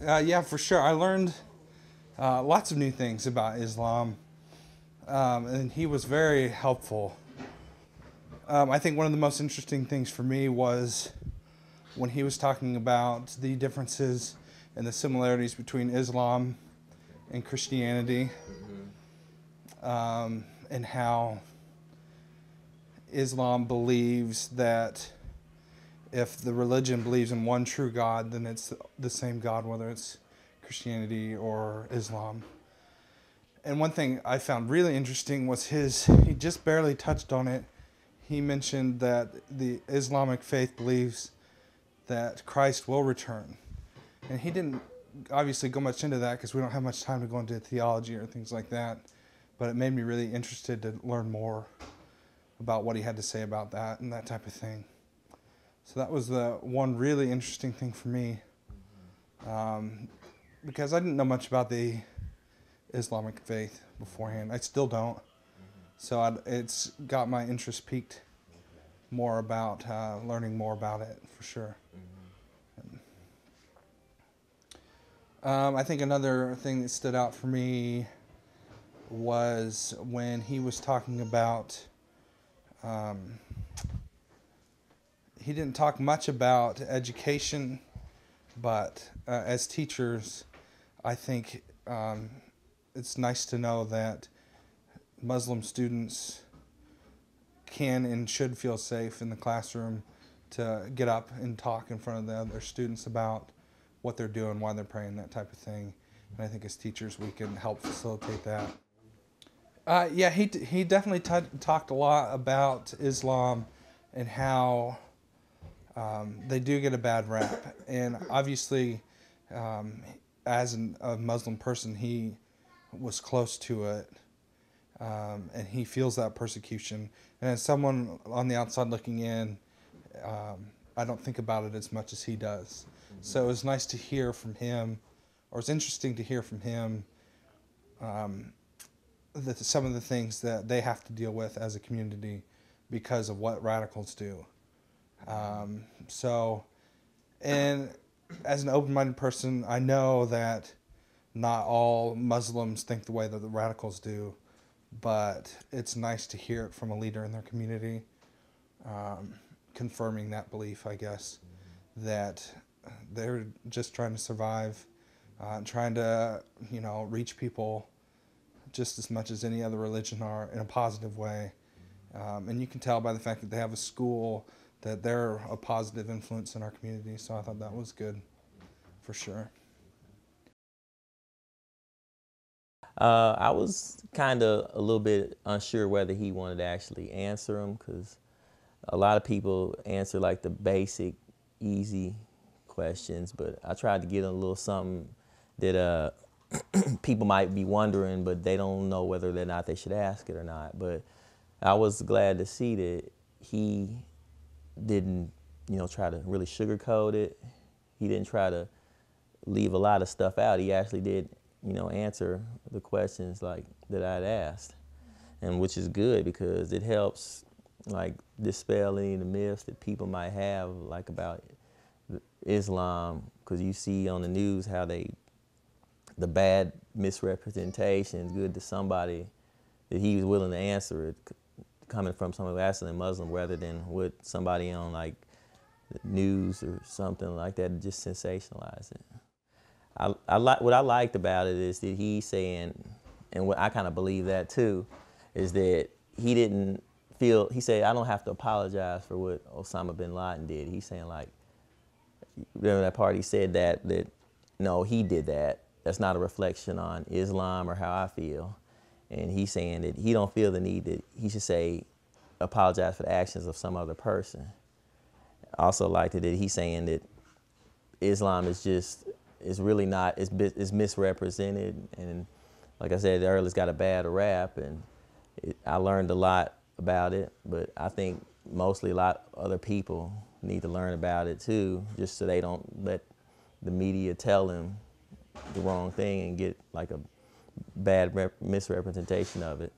Yeah, for sure. I learned lots of new things about Islam, and he was very helpful. I think one of the most interesting things for me was when he was talking about the differences and the similarities between Islam and Christianity, and how Islam believes that if the religion believes in one true God, then it's the same God, whether it's Christianity or Islam. And one thing I found really interesting was he just barely touched on it. He mentioned that the Islamic faith believes that Christ will return. And he didn't obviously go much into that because we don't have much time to go into theology or things like that. But it made me really interested to learn more about what he had to say about that and that type of thing. So that was the one really interesting thing for me, because I didn't know much about the Islamic faith beforehand. I still don't. So it's got my interest peaked more about learning more about it, for sure. I think another thing that stood out for me was when he was talking about, he didn't talk much about education, but as teachers, I think it's nice to know that Muslim students can and should feel safe in the classroom to get up and talk in front of the other students about what they're doing, why they're praying, that type of thing. And I think as teachers we can help facilitate that. Yeah, he definitely talked a lot about Islam and how they do get a bad rap. And obviously, as a Muslim person, he was close to it, and he feels that persecution. And as someone on the outside looking in, I don't think about it as much as he does. So it was nice to hear from him, or it's interesting to hear from him, some of the things that they have to deal with as a community because of what radicals do. And as an open-minded person, I know that not all Muslims think the way that the radicals do, but it's nice to hear it from a leader in their community, confirming that belief, I guess, that they're just trying to survive, trying to, reach people just as much as any other religion are in a positive way. And you can tell by the fact that they have a school that they're a positive influence in our community. So I thought that was good, for sure. I was kind of a little bit unsure whether he wanted to actually answer them, because a lot of people answer like the basic, easy questions, but I tried to get a little something that people might be wondering, but they don't know whether or not they should ask it or not. But I was glad to see that he didn't, try to really sugarcoat it. He didn't try to leave a lot of stuff out. He actually did, answer the questions like that I'd asked, and which is good because it helps like dispel any of the myths that people might have like about Islam, because you see on the news how the bad misrepresentation is good to somebody that he was willing to answer it, coming from someone who actually a Muslim, rather than with somebody on like the news or something like that, just sensationalize it. What I liked about it is that he's saying, and what I kind of believe that too, is that he didn't feel, he said, I don't have to apologize for what Osama bin Laden did. He's saying like, remember that part he said that no, he did that. That's not a reflection on Islam or how I feel. And he's saying that he don't feel the need that he should say, apologize for the actions of some other person. I also liked it that he's saying that Islam is really not, it's misrepresented. And like I said earlier, it's got a bad rap, and I learned a lot about it, but I think mostly a lot of other people need to learn about it too, just so they don't let the media tell them the wrong thing and get like a bad misrepresentation of it.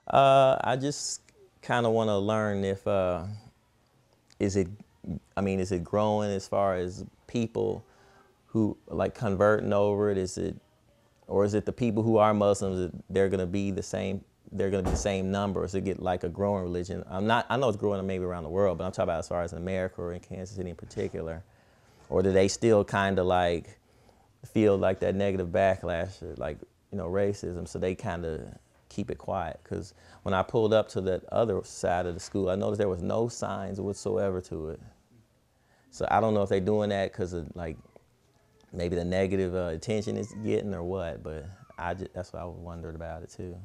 I just kind of want to learn if, is it growing as far as people who like converting over it? Is it, or is it the people who are Muslims that they're gonna be the same? They're gonna be the same number, or does it get like a growing religion? I know it's growing maybe around the world, but I'm talking about as far as in America or in Kansas City in particular. Or do they still kind of like feel like that negative backlash, or like, you know, racism, so they kind of keep it quiet? Because when I pulled up to that other side of the school, I noticed there was no signs whatsoever to it. So I don't know if they're doing that because of like maybe the negative attention it's getting or what, but that's what I wondered about it too.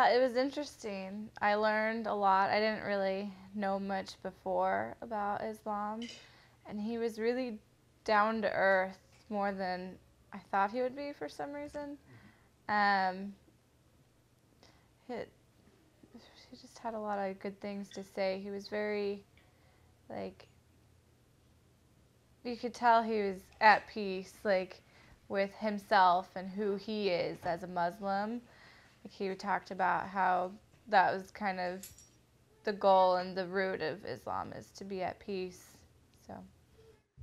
It was interesting. I learned a lot. I didn't really know much before about Islam, and he was really down to earth more than I thought he would be for some reason. Um, he, he just had a lot of good things to say. He was very, like, you could tell he was at peace, like, with himself and who he is as a Muslim. Like, he talked about how that was kind of the goal and the root of Islam is to be at peace. So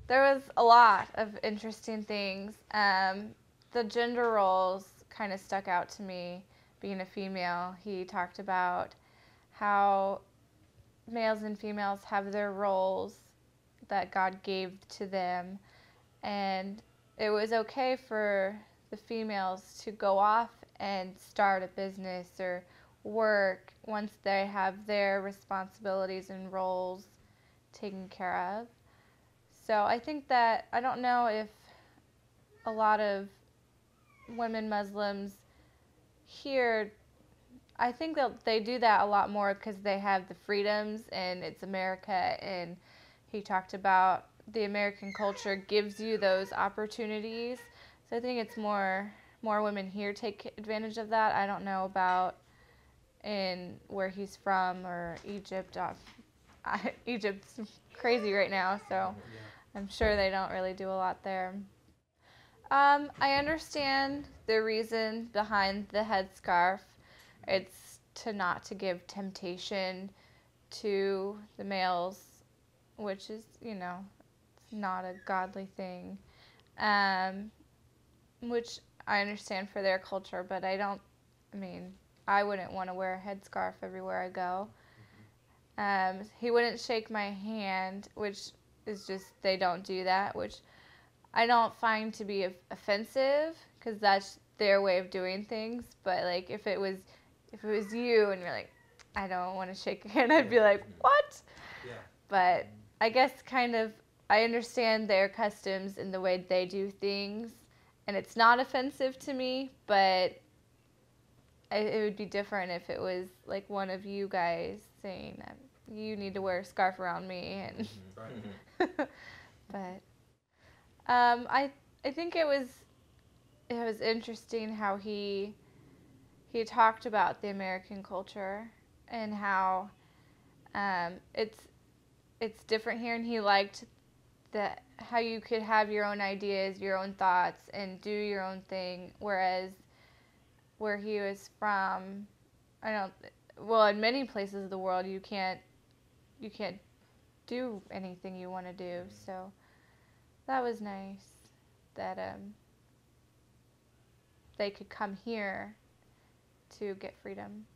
there was a lot of interesting things. The gender roles kind of stuck out to me. Being a female, he talked about how males and females have their roles that God gave to them, and it was okay for the females to go off and start a business or work once they have their responsibilities and roles taken care of. So I think that, I don't know if a lot of women Muslims here, I think that they do that a lot more because they have the freedoms and it's America, and he talked about the American culture gives you those opportunities. So I think it's more women here take advantage of that. I don't know about in where he's from or Egypt. Egypt's crazy right now, so I'm sure they don't really do a lot there. I understand the reason behind the headscarf. It's to not to give temptation to the males, which is, it's not a godly thing. Um, which I understand for their culture, but I mean, I wouldn't want to wear a headscarf everywhere I go. He wouldn't shake my hand, which is just, they don't do that, which I don't find to be offensive because that's their way of doing things. But like, if it was you and you're like, I don't want to shake your hand, I'd be like, what? Yeah. But I guess kind of I understand their customs and the way they do things, and it's not offensive to me, but it would be different if it was like one of you guys saying you need to wear a scarf around me, and but I think it was interesting how he talked about the American culture and how it's different here, and he liked that how you could have your own ideas, your own thoughts, and do your own thing, whereas where he was from, I don't. Well, in many places of the world, you can't do anything you want to do. So that was nice that they could come here to get freedom.